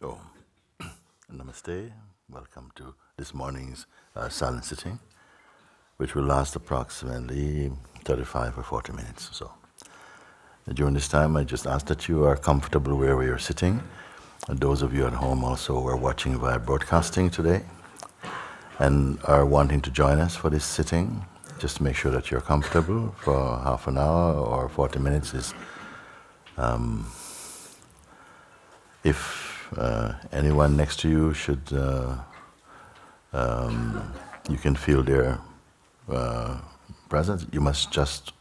Oh, namaste. Welcome to this morning's silent sitting, which will last approximately 35 or 40 minutes or so. During this time, I just ask that you are comfortable wherever you're sitting. And those of you at home also who are watching via broadcasting today and are wanting to join us for this sitting, just make sure that you're comfortable for half an hour or 40 minutes. If anyone next to you should, you can feel their presence, you must just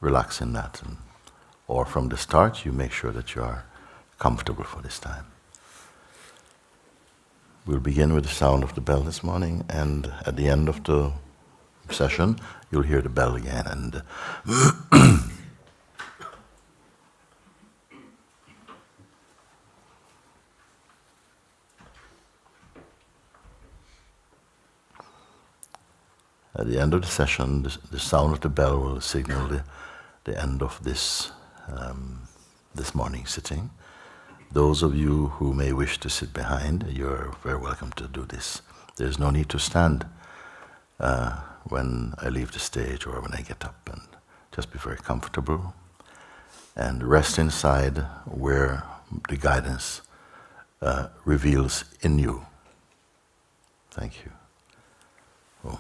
relax in that. Or from the start, you make sure that you are comfortable for this time. We'll begin with the sound of the bell this morning, and at the end of the session, you'll hear the bell again. And at the end of the session, the sound of the bell will signal the end of this morning sitting. Those of you who may wish to sit behind, you're very welcome to do this. There's no need to stand when I leave the stage or when I get up, and just be very comfortable and rest inside where the guidance reveals in you. Thank you. Oh.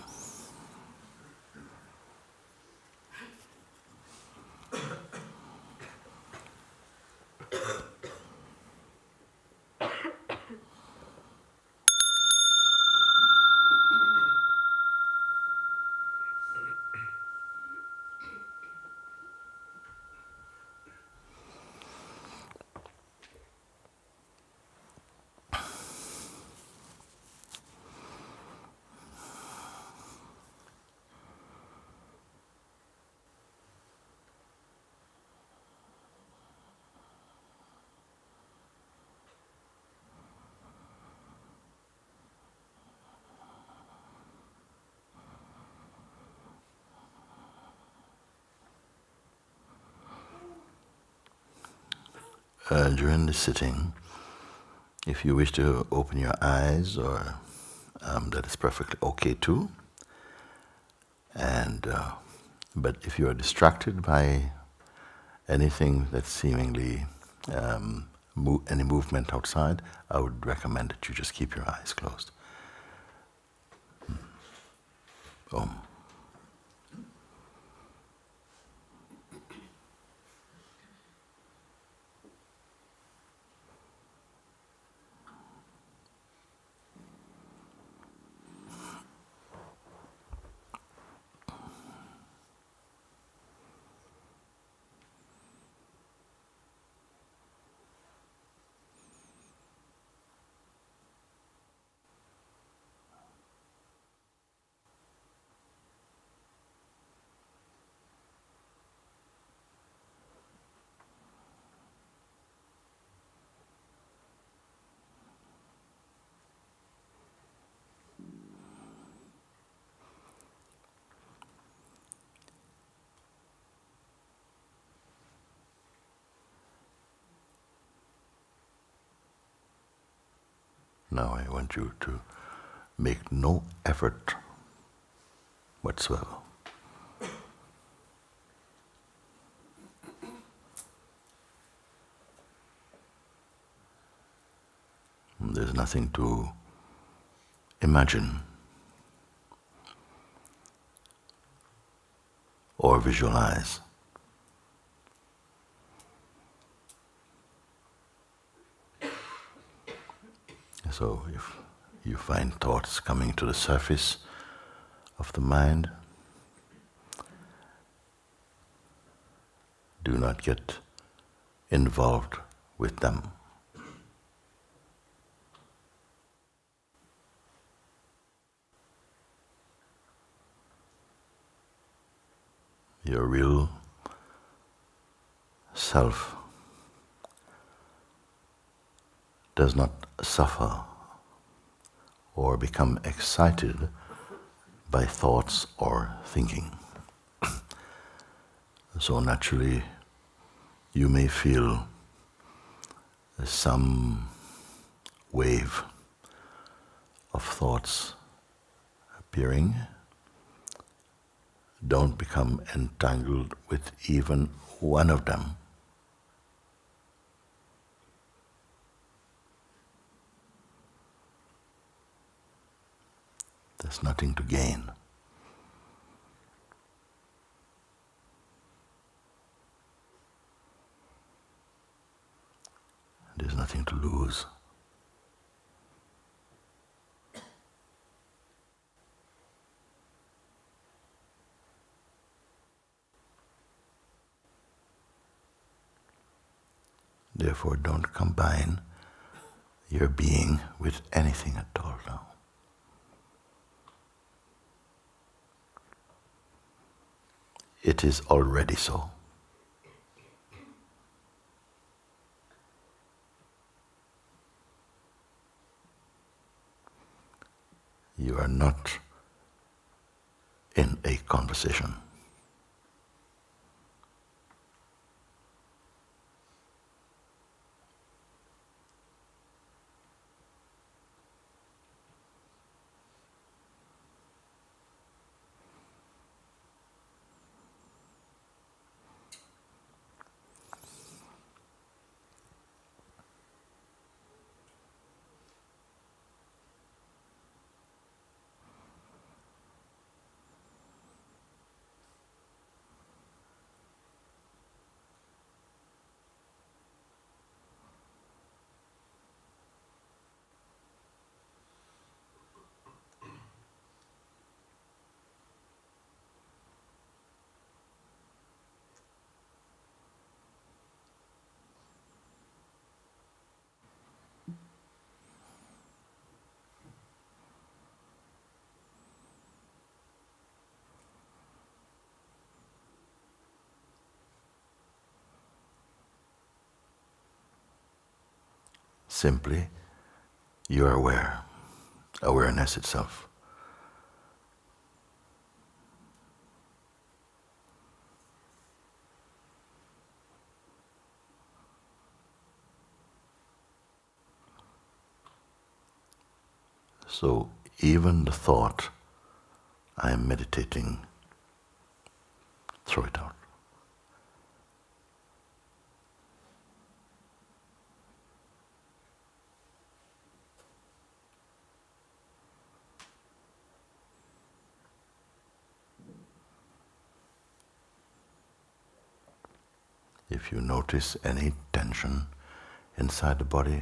During the sitting, if you wish to open your eyes, or that is perfectly okay too. And but if you are distracted by anything that's seemingly any movement outside, I would recommend that you just keep your eyes closed. Om. Now I want you to make no effort whatsoever. There's nothing to imagine or visualize. So if you find thoughts coming to the surface of the mind, do not get involved with them. Your real self does not suffer or become excited by thoughts or thinking. So naturally, you may feel some wave of thoughts appearing. Don't become entangled with even one of them. There's nothing to gain. There's nothing to lose. Therefore, don't combine your being with anything at all now. It is already so. You are not in a conversation. Simply, you are aware. Awareness itself. So even the thought, I am meditating, throw it out. If you notice any tension inside the body,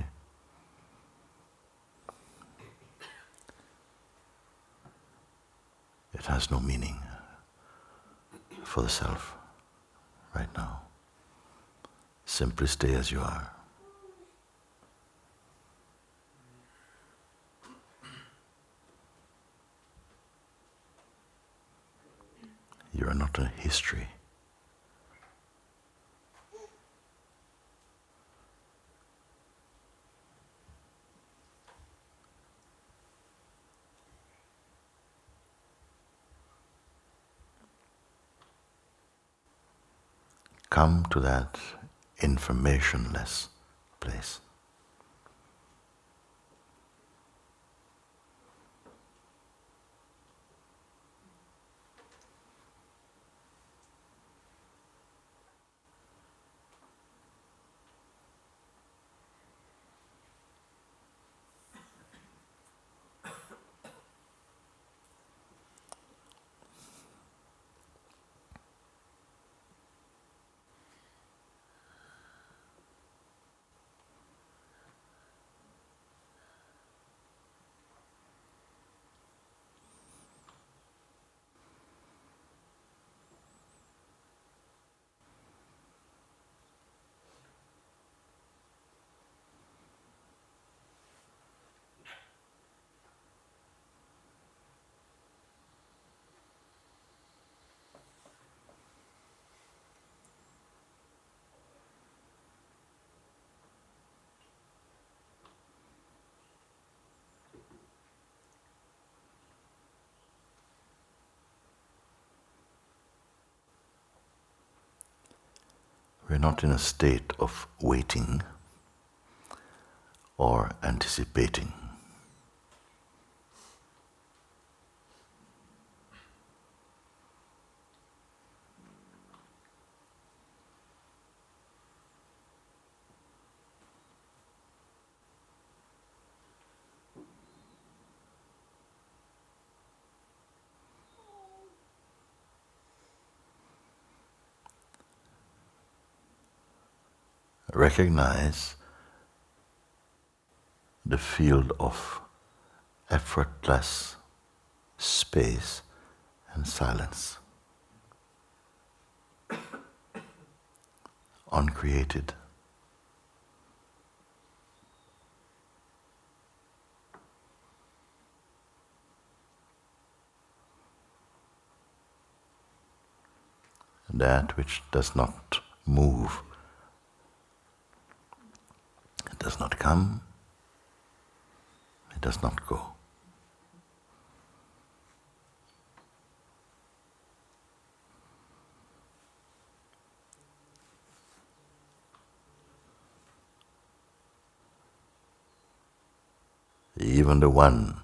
it has no meaning for the self right now. Simply stay as you are. You are not a history. Come to that informationless place. We're not in a state of waiting or anticipating. Recognize the field of effortless space and silence, uncreated. That which does not move, it does not come, it does not go. Even the one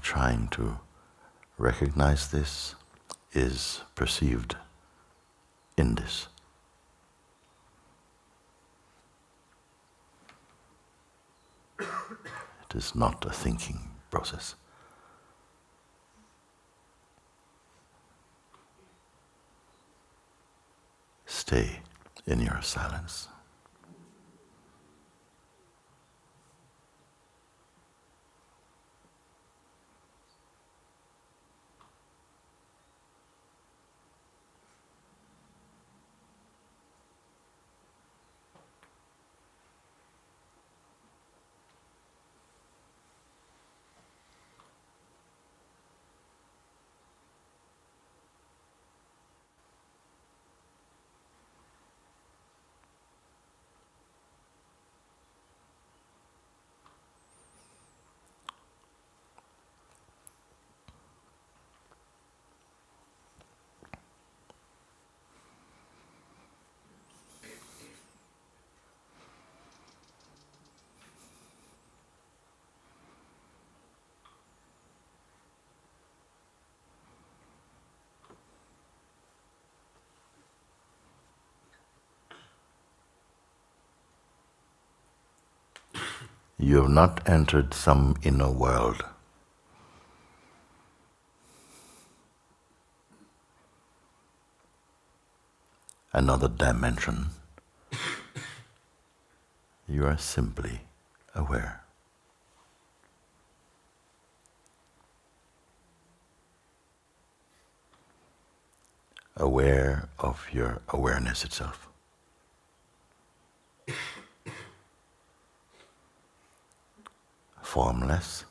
trying to recognize this is perceived in this. It is not a thinking process. Stay in your silence. You have not entered some inner world. another dimension. You are simply aware. Aware of your awareness itself. Formless,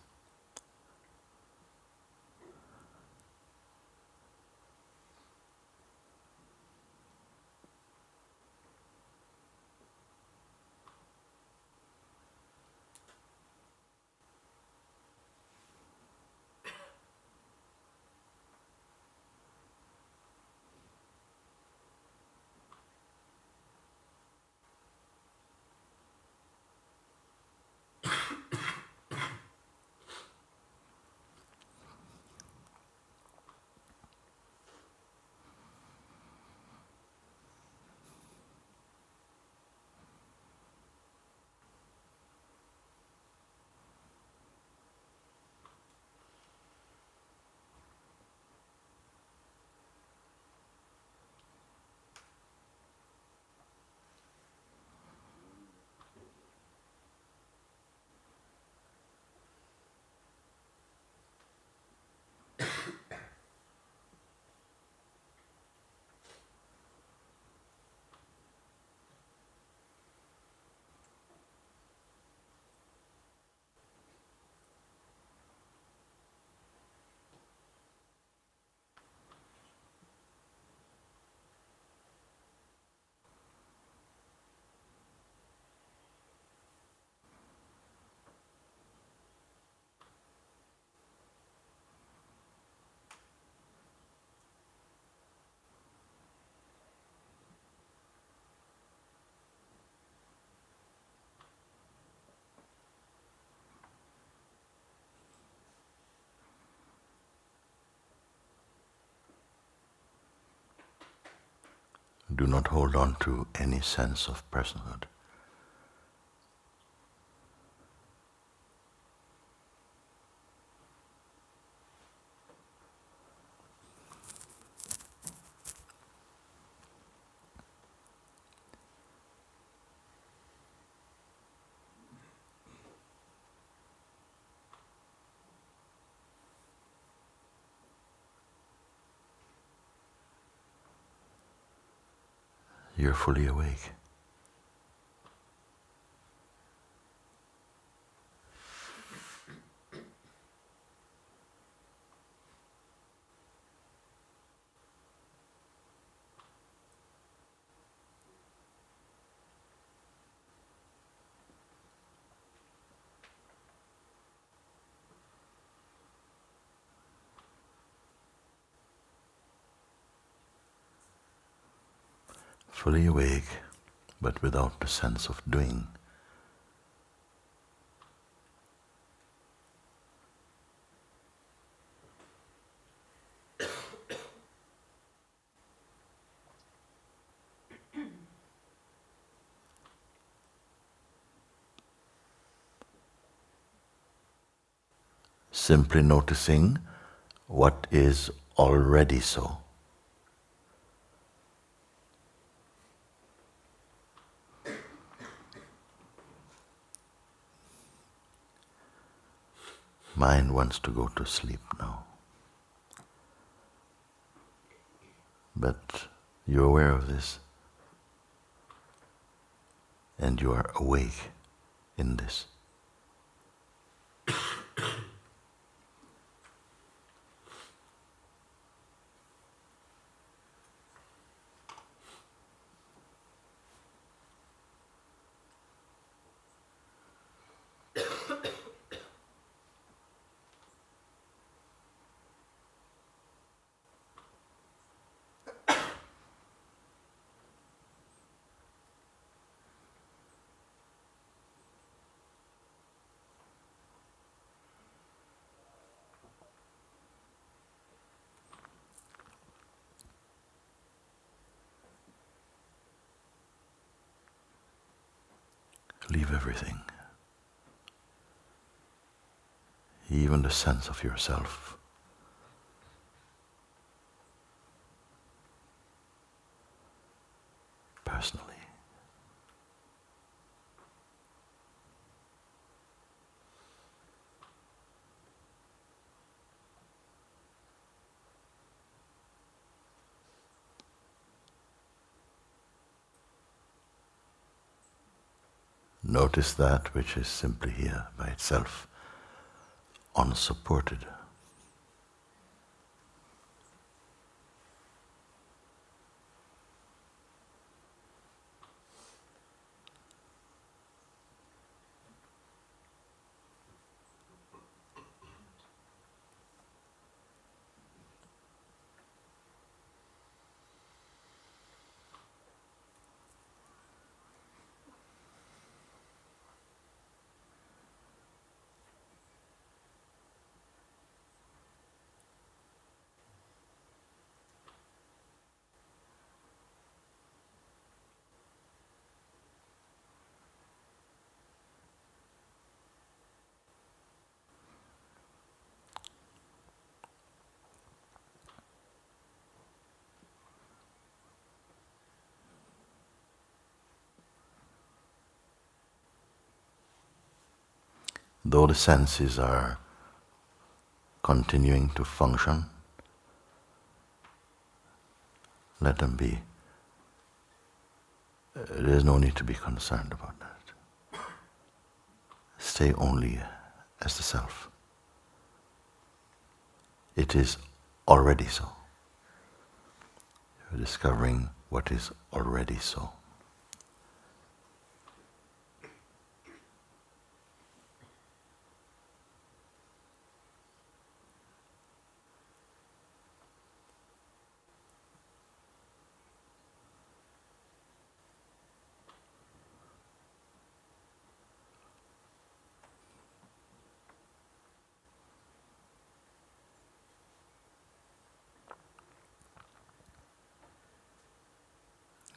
do not hold on to any sense of personhood. You're fully awake. Fully awake, but without the sense of doing. Simply noticing what is already so. Mind wants to go to sleep now. But you're aware of this, and you are awake in this. Leave everything, even the sense of yourself. personally. Notice that which is simply here by itself, unsupported. Though the senses are continuing to function, let them be. There is no need to be concerned about that. Stay only as the self. It is already so. You're discovering what is already so.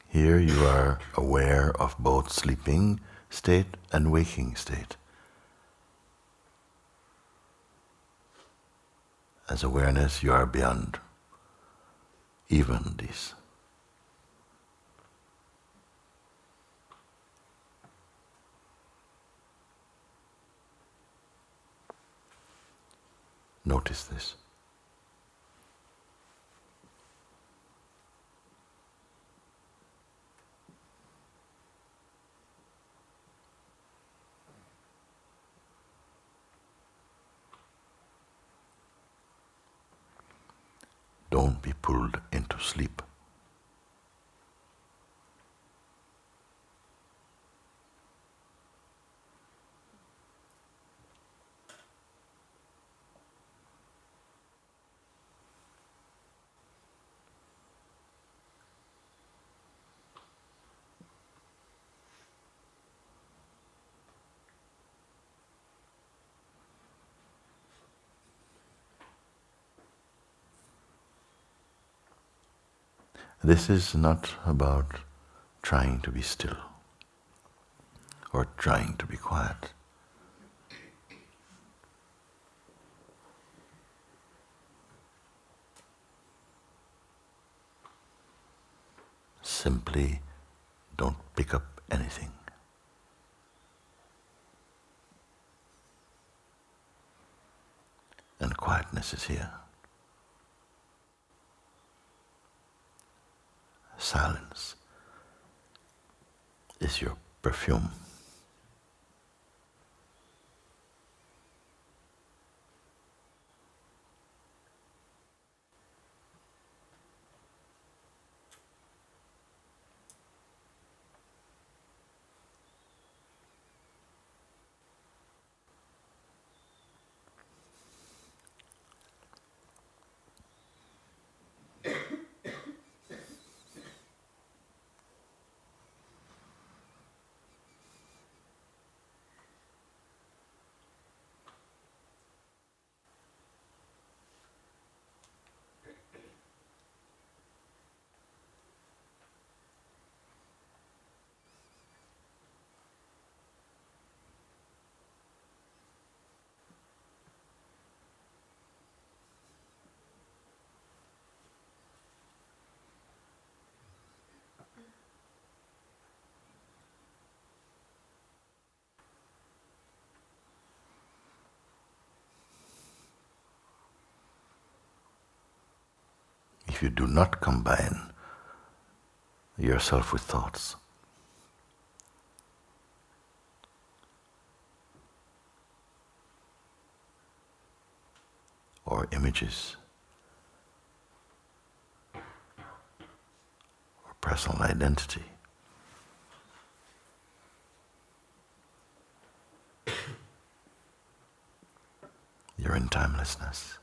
Here you are aware of both sleeping state and waking state. As awareness, you are beyond even these. Notice this. Don't be pulled into sleep. This is not about trying to be still or trying to be quiet. Simply don't pick up anything. And quietness is here. Silence is your perfume. if you do not combine yourself with thoughts. Or images, or personal identity. You're in timelessness.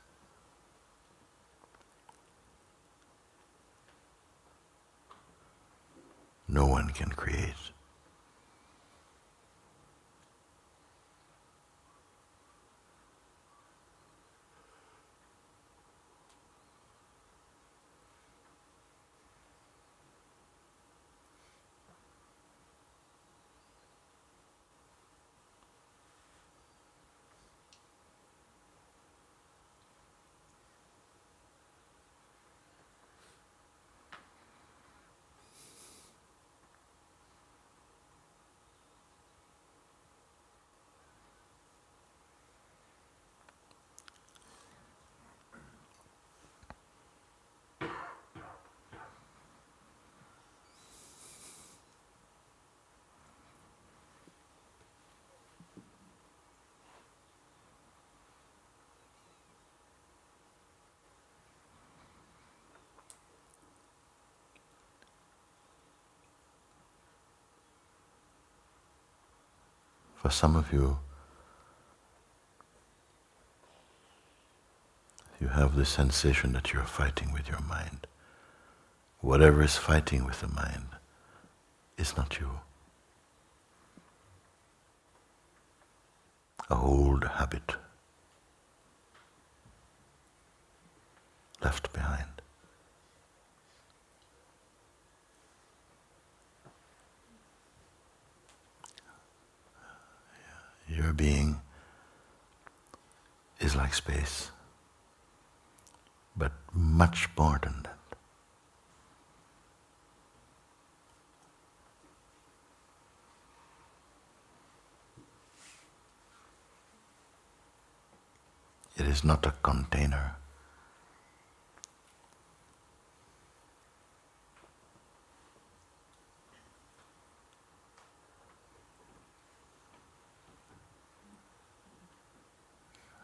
No one can create. For some of you, you have the sensation that you're fighting with your mind. Whatever is fighting with the mind is not you. A old habit left behind. Your being is like space, but much more than that. It is not a container.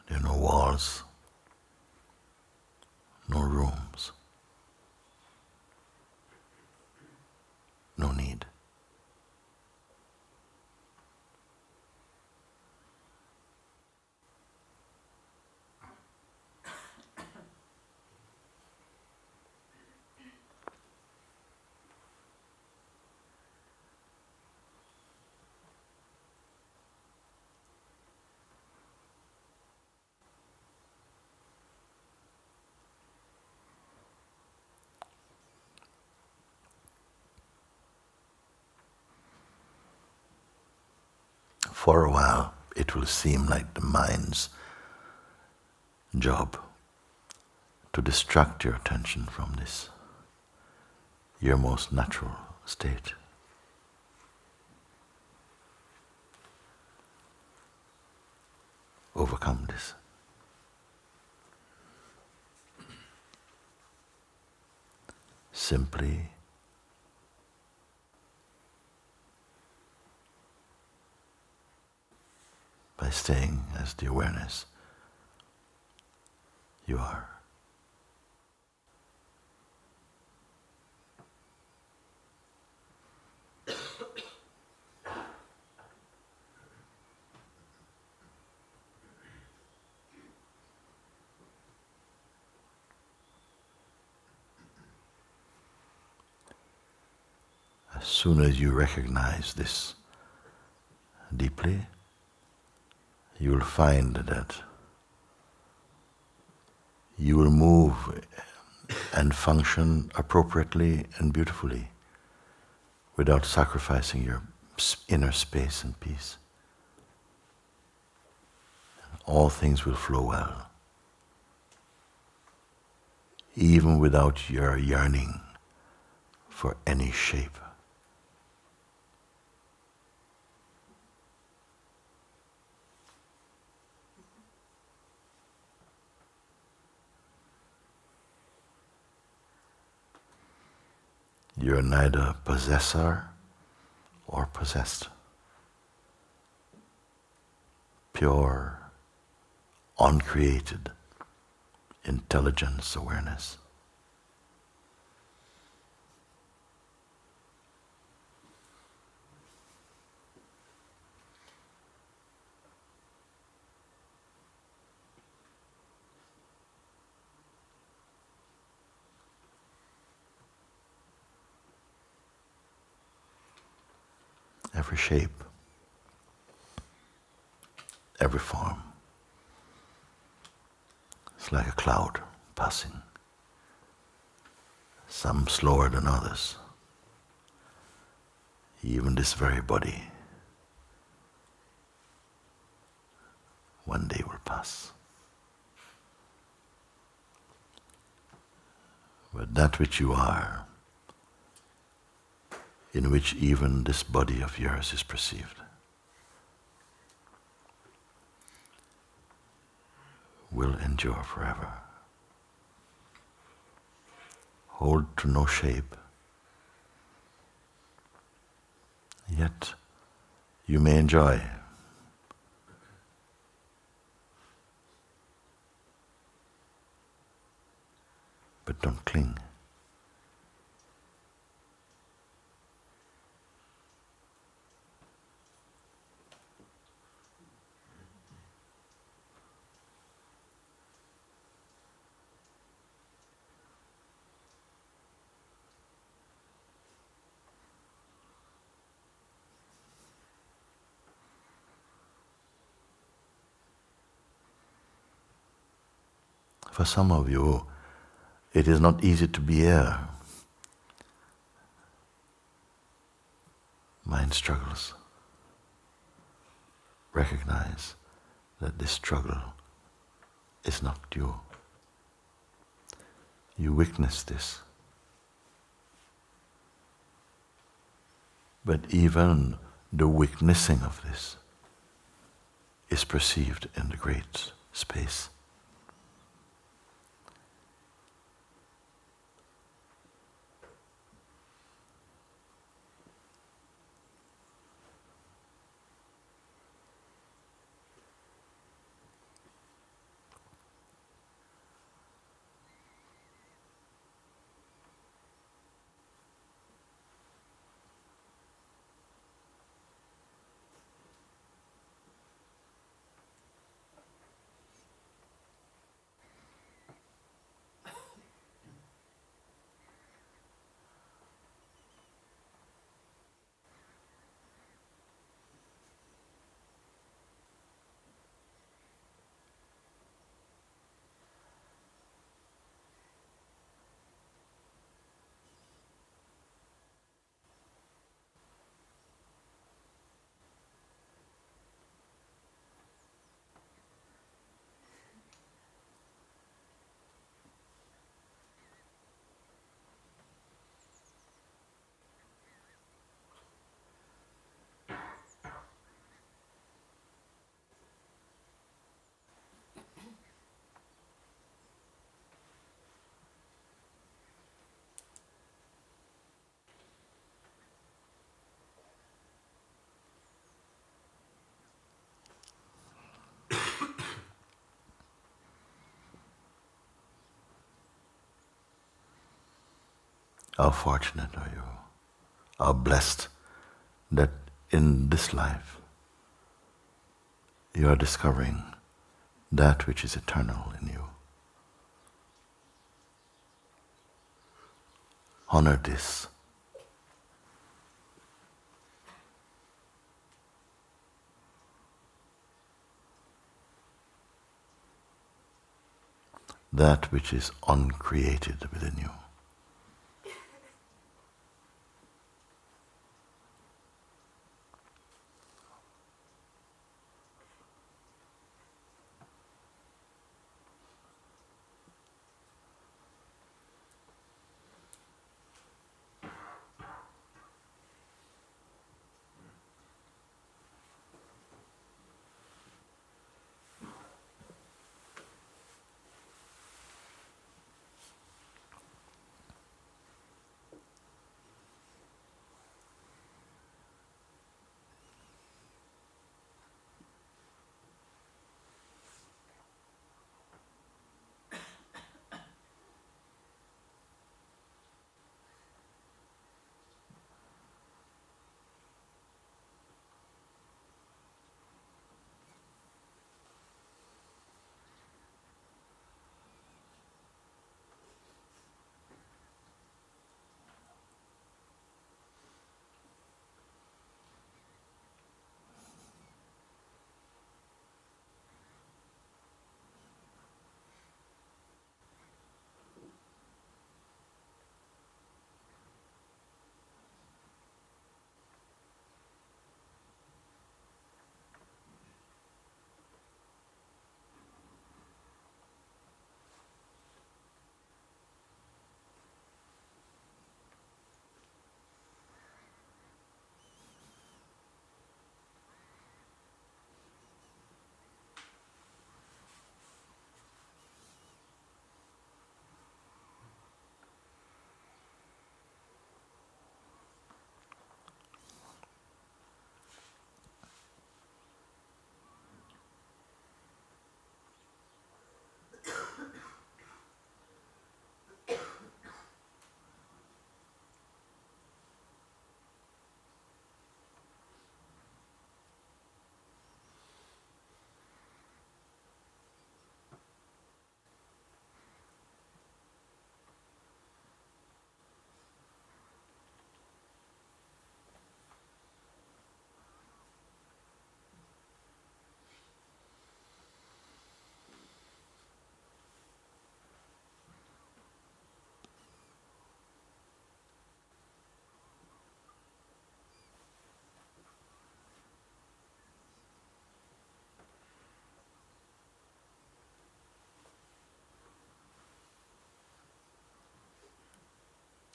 There are no walls, no rooms, no need. For a while, it will seem like the mind's job to distract your attention from this, your most natural state. Overcome this. Simply by staying as the awareness you are. As soon as you recognize this deeply, you will find that you will move and function appropriately and beautifully without sacrificing your inner space and peace. All things will flow well, even without your yearning for any shape. You're neither possessor or possessed. Pure, uncreated intelligence awareness. Every shape, every form. It's like a cloud passing, some slower than others. Even this very body one day will pass. But that which you are, in which even this body of yours is perceived, will endure forever. Hold to no shape, yet you may enjoy. But don't cling. For some of you, it is not easy to be here. Mind struggles. Recognize that this struggle is not you. You witness this. But even the witnessing of this is perceived in the great space. How fortunate are you? How blessed that in this life you are discovering that which is eternal in you. Honor this. That which is uncreated within you.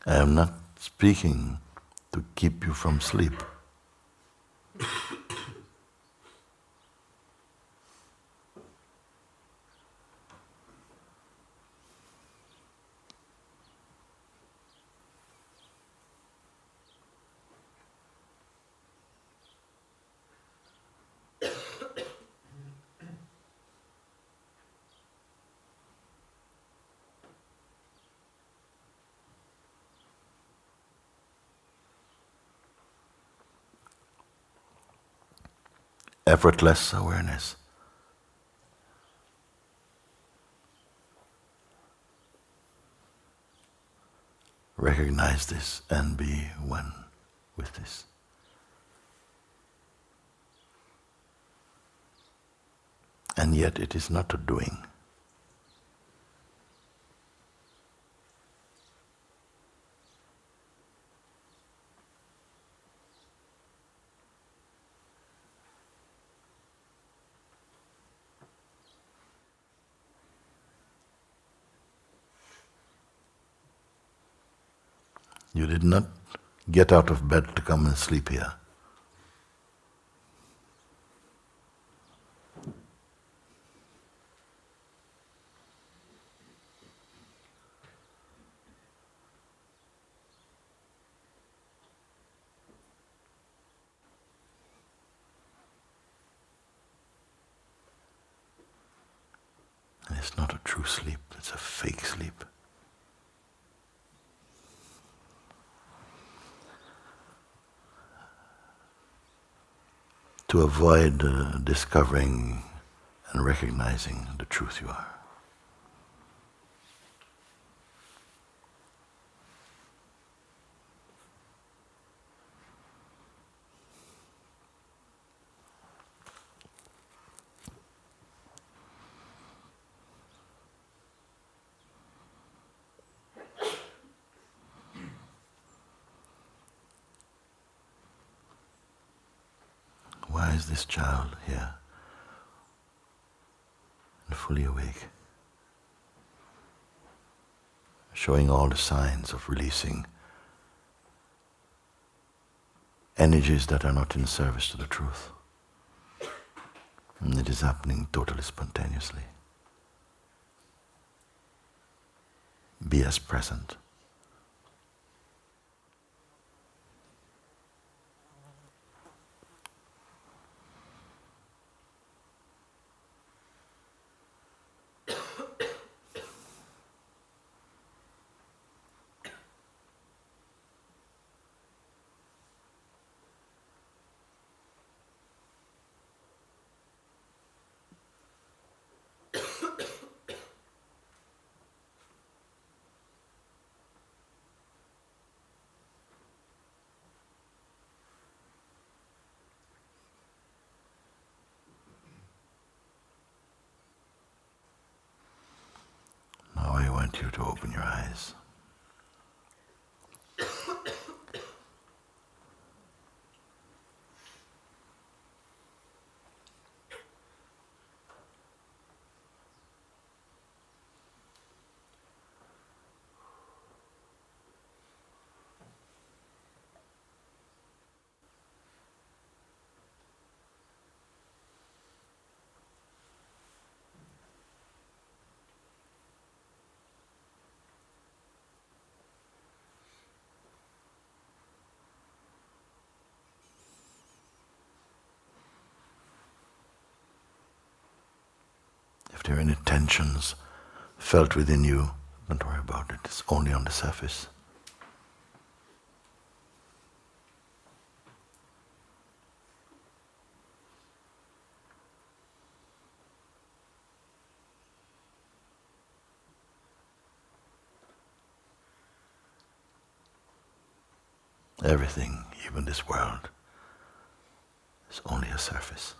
I am not speaking to keep you from sleep. Effortless awareness. Recognize this and be one with this. And yet it is not a doing. You did not get out of bed to come and sleep here. And it's not a true sleep, it's a fake sleep. To avoid discovering and recognizing the truth you are. Why is this child here and fully awake, showing all the signs of releasing energies that are not in service to the truth? And it is happening totally spontaneously. Be as present. Now I want you to open your eyes. If there are any tensions felt within you, don't worry about it. It's only on the surface. Everything, even this world, is only a surface.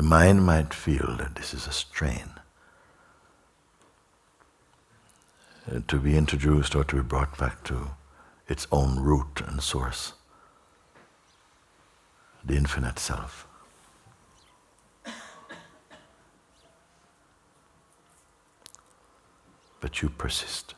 The mind might feel that this is a strain. To be introduced or to be brought back to its own root and source, the infinite self. But you persist.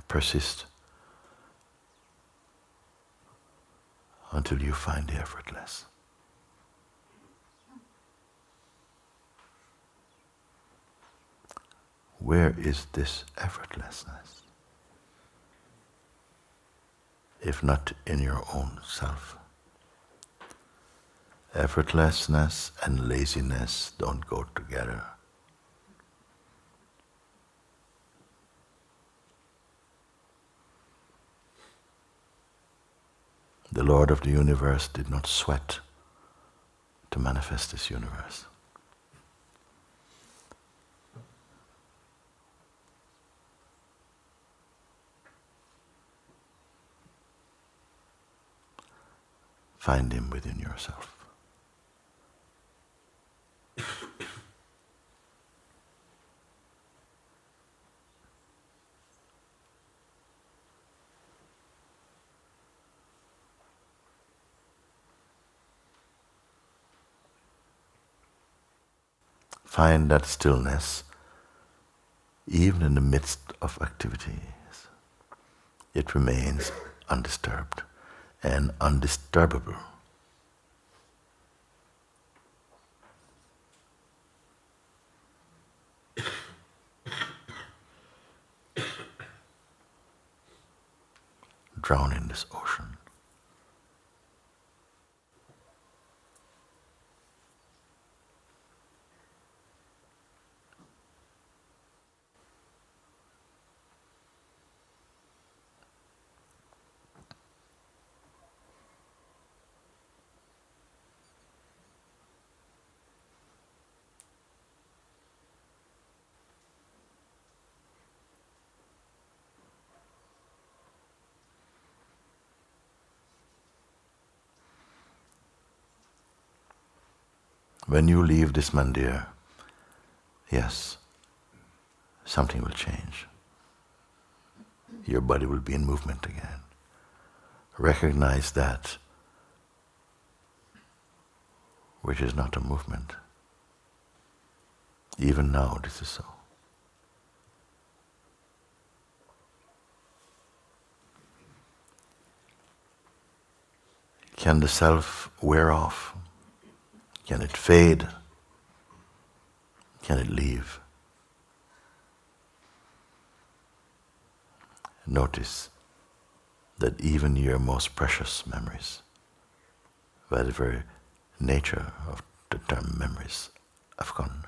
Persist until you find the effortless. Where is this effortlessness? If not in your own self. Effortlessness and laziness don't go together. The Lord of the universe did not sweat to manifest this universe. Find him within yourself. Find that stillness even in the midst of activities. It remains undisturbed and undisturbable. Drown in this ocean. When you leave this mandir, yes, something will change. Your body will be in movement again. Recognize that which is not a movement. Even now, this is so. Can the self wear off? Can it fade? Can it leave? Notice that even your most precious memories, by the very nature of the term memories, have gone.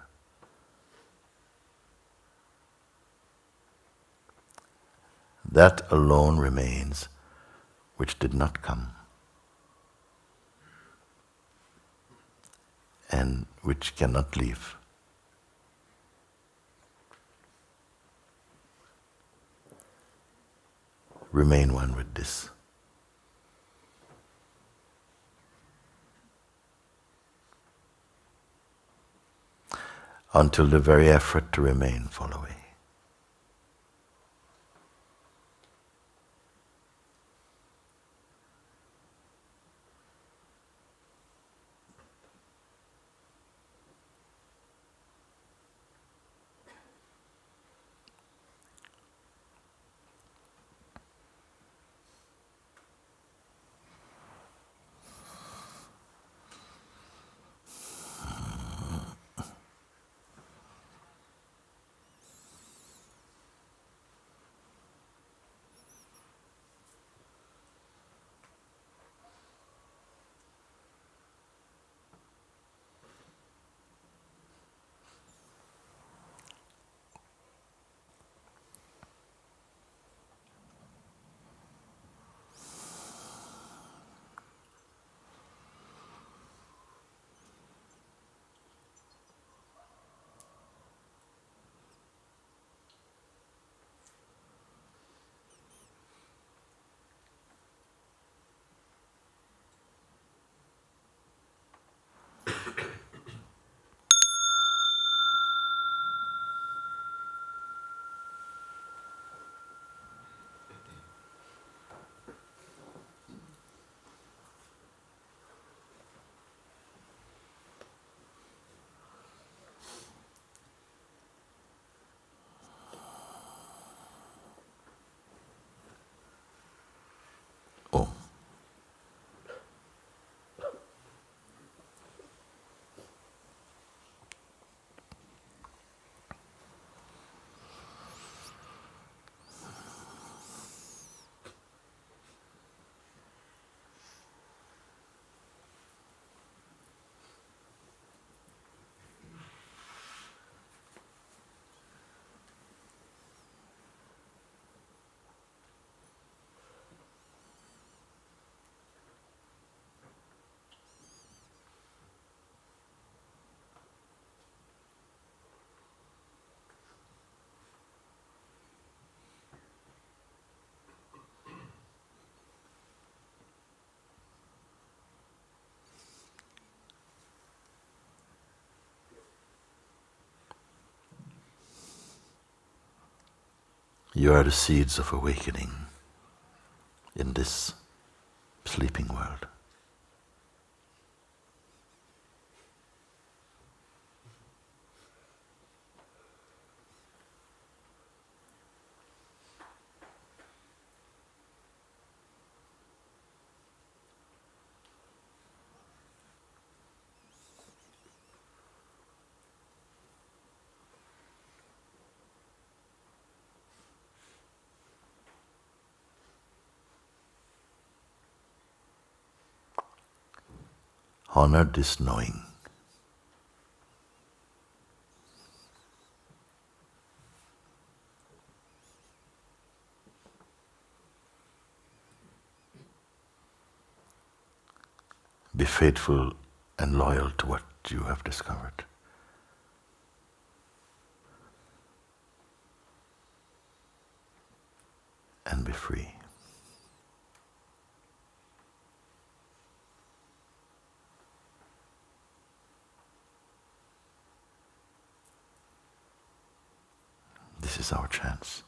That alone remains which did not come, and which cannot leave. Remain one with this. Until the very effort to remain fall away. You are the seeds of awakening in this sleeping world. Honor this knowing. Be faithful and loyal to what you have discovered. And be free. This is our chance.